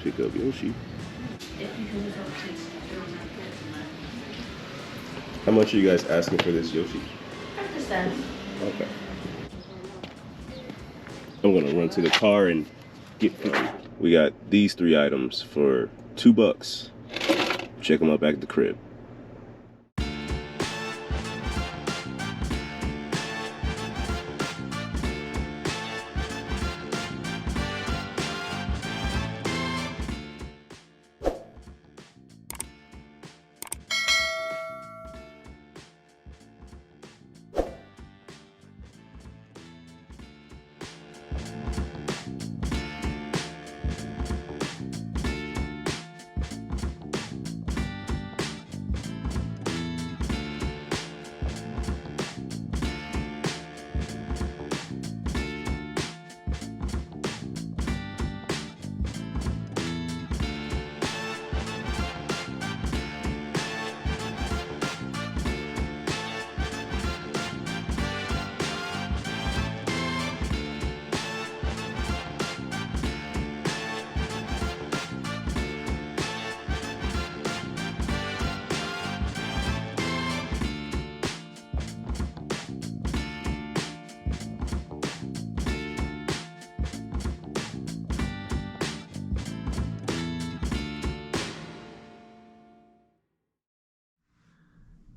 pick up Yoshi. How much are you guys asking for this Yoshi? 50 cents. Okay. I'm gonna run to the car and get 50. We got these 3 items for $2. Check them out back at the crib.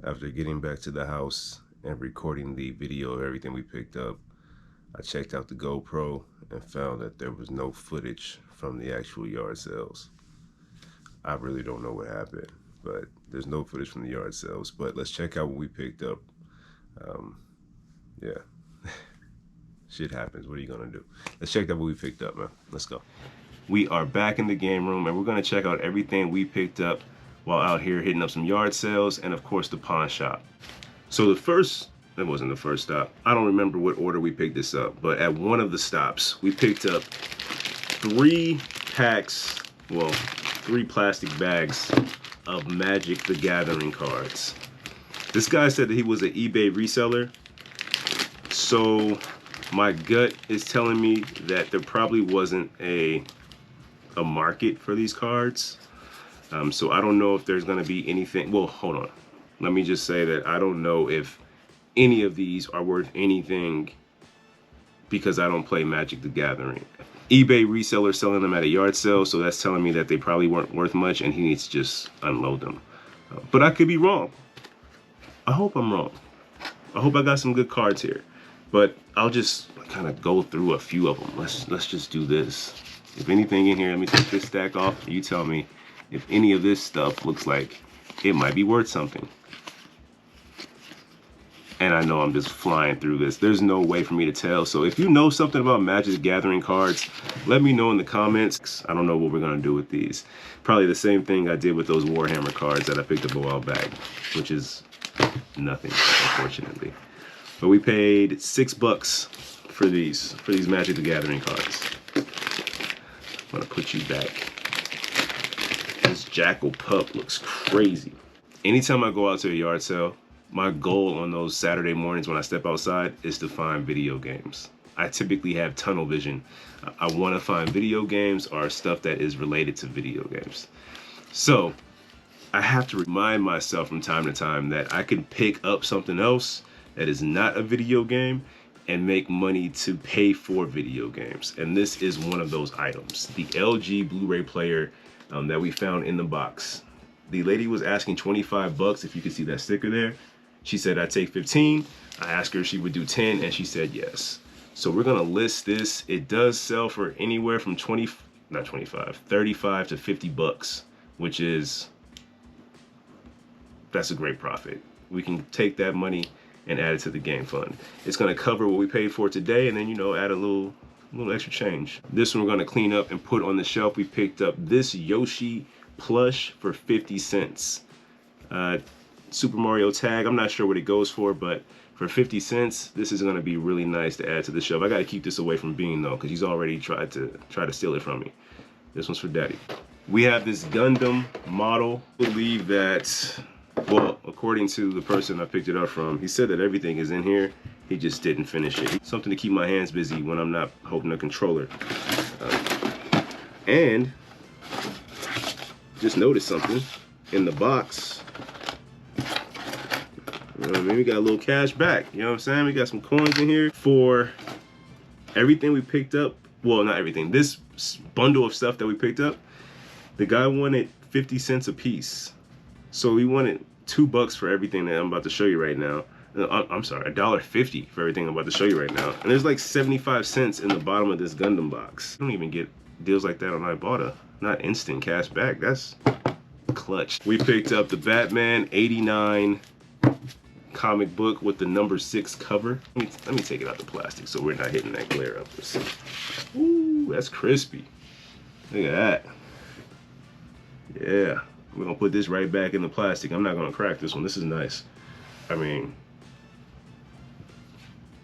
After getting back to the house and recording the video of everything we picked up, I checked out the GoPro and found that there was no footage from the actual yard sales. I really don't know what happened, but there's no footage from the yard sales. But let's check out what we picked up. Yeah, shit happens. What are you gonna do? Let's check out what we picked up, man. Let's go. We are back in the game room and we're gonna check out everything we picked up while out here hitting up some yard sales and of course the pawn shop. So that wasn't the first stop. I don't remember what order we picked this up, but at one of the stops, we picked up 3 plastic bags of Magic the Gathering cards. This guy said that he was an eBay reseller. So my gut is telling me that there probably wasn't a market for these cards. So I don't know if there's gonna be anything. Well, hold on. Let me just say that I don't know if any of these are worth anything because I don't play Magic the Gathering. eBay reseller selling them at a yard sale, so that's telling me that they probably weren't worth much and he needs to just unload them. But I could be wrong. I hope I'm wrong. I hope I got some good cards here. But I'll just kind of go through a few of them. Let's just do this. If anything in here, let me take this stack off. You tell me if any of this stuff looks like it might be worth something. And I know I'm just flying through this. There's no way for me to tell. So if you know something about Magic the Gathering cards, let me know in the comments. I don't know what we're gonna do with these. Probably the same thing I did with those Warhammer cards that I picked up a while back, which is nothing, unfortunately. But we paid $6 for these Magic the Gathering cards. I'm gonna put you back. This Jackal pup looks crazy. Anytime I go out to a yard sale, my goal on those Saturday mornings when I step outside is to find video games. I typically have tunnel vision. I want to find video games or stuff that is related to video games. So I have to remind myself from time to time that I can pick up something else that is not a video game and make money to pay for video games. And this is one of those items, the LG Blu-ray player that we found in the box. The lady was asking 25 bucks, if you can see that sticker there. She said I'd take 15. I asked her if she would do 10 and she said yes. So we're gonna list this. It does sell for anywhere from 35 to 50 bucks, which is, that's a great profit. We can take that money and add it to the game fund. It's gonna cover what we paid for today and then, you know, add a little extra change. This one we're gonna clean up and put on the shelf. We picked up this Yoshi plush for 50 cents. Super Mario tag, I'm not sure what it goes for, but for 50 cents, this is gonna be really nice to add to the shelf. I gotta keep this away from Bean though, because he's already tried to steal it from me. This one's for Daddy. We have this Gundam model. I believe that, well, according to the person I picked it up from, he said that everything is in here. He just didn't finish it. Something to keep my hands busy when I'm not holding a controller. And just noticed something in the box. You know what I mean? We got a little cash back. You know what I'm saying? We got some coins in here for everything we picked up. Well, not everything. This bundle of stuff that we picked up, the guy wanted 50 cents a piece. So we wanted $2 for everything that I'm about to show you right now. I'm sorry, $1.50 for everything I'm about to show you right now. And there's like 75 cents in the bottom of this Gundam box. I don't even get deals like that on Ibotta. Not instant cash back. That's clutch. We picked up the Batman 89 comic book with the number 6 cover. Let me take it out the plastic so we're not hitting that glare up. Let's see. Ooh, that's crispy. Look at that. Yeah, we're gonna put this right back in the plastic. I'm not gonna crack this one. This is nice. I mean,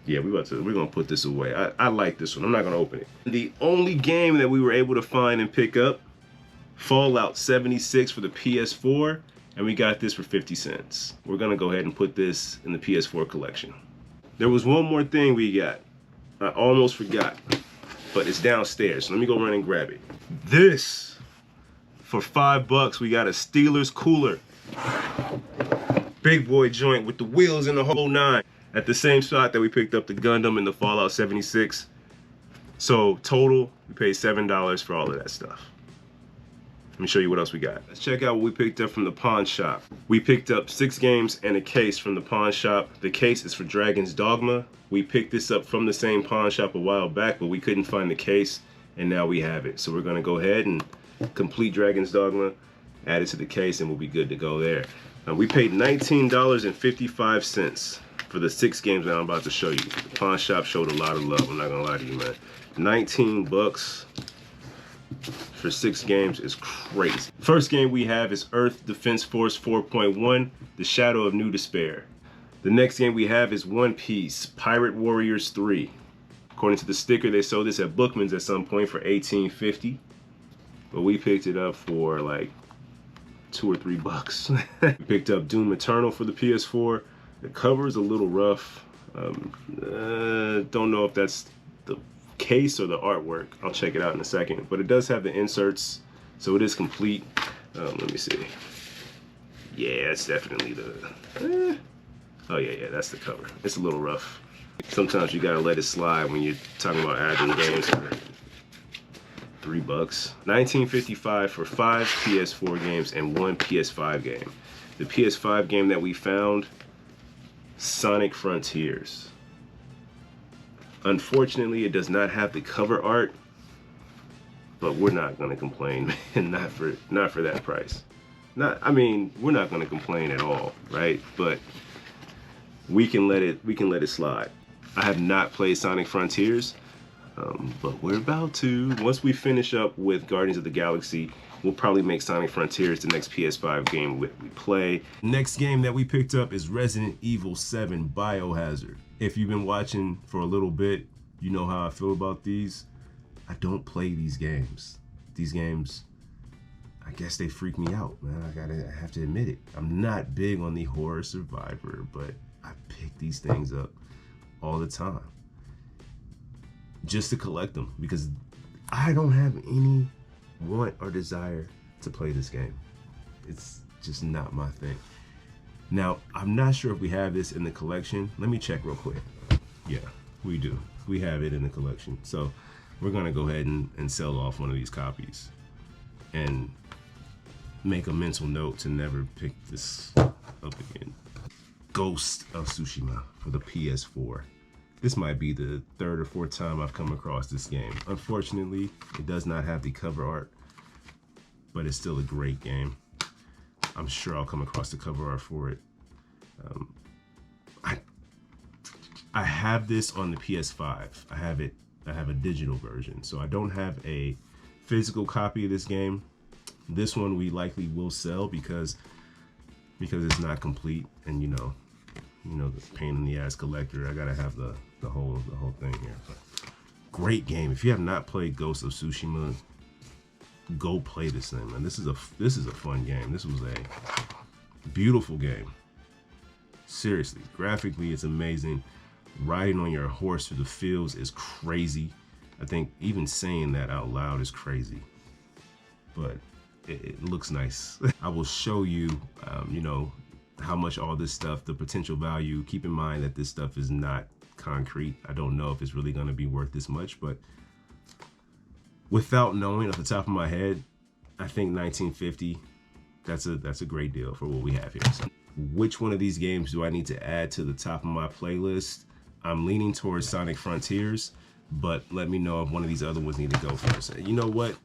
yeah, we're gonna put this away. I like this one. I'm not gonna open it. The only game that we were able to find and pick up, Fallout 76 for the PS4, and we got this for 50 cents. We're gonna go ahead and put this in the PS4 collection. There was one more thing we got. I almost forgot, but it's downstairs. So let me go run and grab it. This, for $5, we got a Steelers cooler. Big boy joint with the wheels and the whole 9. At the same spot that we picked up the Gundam and the Fallout 76. So total, we paid $7 for all of that stuff. Let me show you what else we got. Let's check out what we picked up from the pawn shop. We picked up 6 games and a case from the pawn shop. The case is for Dragon's Dogma. We picked this up from the same pawn shop a while back, but we couldn't find the case, and now we have it. So we're gonna go ahead and complete Dragon's Dogma, add it to the case, and we'll be good to go there. We paid $19.55 for the 6 games that I'm about to show you. The pawn shop showed a lot of love, I'm not gonna lie to you, man. $19 for 6 games is crazy. First game we have is Earth Defense Force 4.1, The Shadow of New Despair. The next game we have is One Piece, Pirate Warriors 3. According to the sticker, they sold this at Bookman's at some point for $18.50, but we picked it up for like $2 or $3. We picked up Doom Eternal for the PS4. The cover is a little rough. Don't know if that's the case or the artwork. I'll check it out in a second, but it does have the inserts, so it is complete. Let me see. Yeah, it's definitely the oh yeah, that's the cover. It's a little rough. Sometimes you gotta let it slide when you're talking about adding games for $3. $19.55 for 5 PS4 games and 1 PS5 game. The PS5 game that we found, Sonic Frontiers. Unfortunately, it does not have the cover art, but we're not gonna complain, man. not for that price. I mean, we're not gonna complain at all, right? But we can let it slide. I have not played Sonic Frontiers, but we're about to. Once we finish up with Guardians of the Galaxy, we'll probably make Sonic Frontiers the next PS5 game we play. Next game that we picked up is Resident Evil 7 Biohazard. If you've been watching for a little bit, you know how I feel about these. I don't play these games. These games, I guess they freak me out, man. I have to admit it. I'm not big on the horror survivor, but I pick these things up all the time just to collect them because I don't have any want or desire to play this game. It's just not my thing. Now, I'm not sure if we have this in the collection. Let me check real quick. Yeah, we do. We have it in the collection. So we're gonna go ahead and sell off one of these copies and make a mental note to never pick this up again. Ghost of Tsushima for the PS4. This might be the 3rd or 4th time I've come across this game. Unfortunately, it does not have the cover art, but it's still a great game. I'm sure I'll come across the cover art for it. I have this on the PS5. I have a digital version, so I don't have a physical copy of this game. This one we likely will sell because it's not complete, and you know the pain in the ass collector. I gotta have the whole thing here. But great game. If you have not played Ghost of Tsushima, go play this thing, man. This is a fun game. This was a beautiful game. Seriously, graphically it's amazing. Riding on your horse through the fields is crazy. I think even saying that out loud is crazy. But it looks nice. I will show you, you know, how much all this stuff, the potential value. Keep in mind that this stuff is not concrete. I don't know if it's really going to be worth this much, but without knowing off the top of my head, I think 1950, that's a great deal for what we have here. So which one of these games do I need to add to the top of my playlist? I'm leaning towards Sonic Frontiers, but let me know if one of these other ones need to go first. You know what?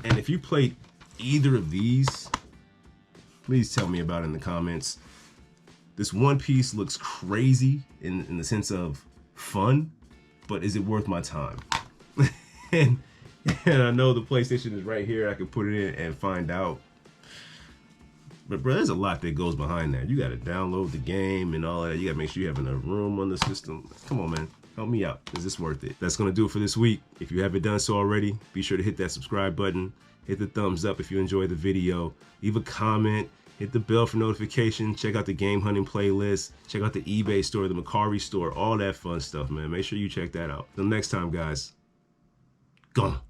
And if you played either of these, please tell me about it in the comments. This One Piece looks crazy in the sense of fun, but is it worth my time? and I know the PlayStation is right here. I can put it in and find out. But bro, there's a lot that goes behind that. You got to download the game and all that. You got to make sure you have enough room on the system. Come on, man. Help me out. Is this worth it? That's going to do it for this week. If you haven't done so already, be sure to hit that subscribe button. Hit the thumbs up if you enjoyed the video. Leave a comment. Hit the bell for notification. Check out the game hunting playlist. Check out the eBay store, the Mercari store, all that fun stuff, man. Make sure you check that out. Until next time, guys. Gone.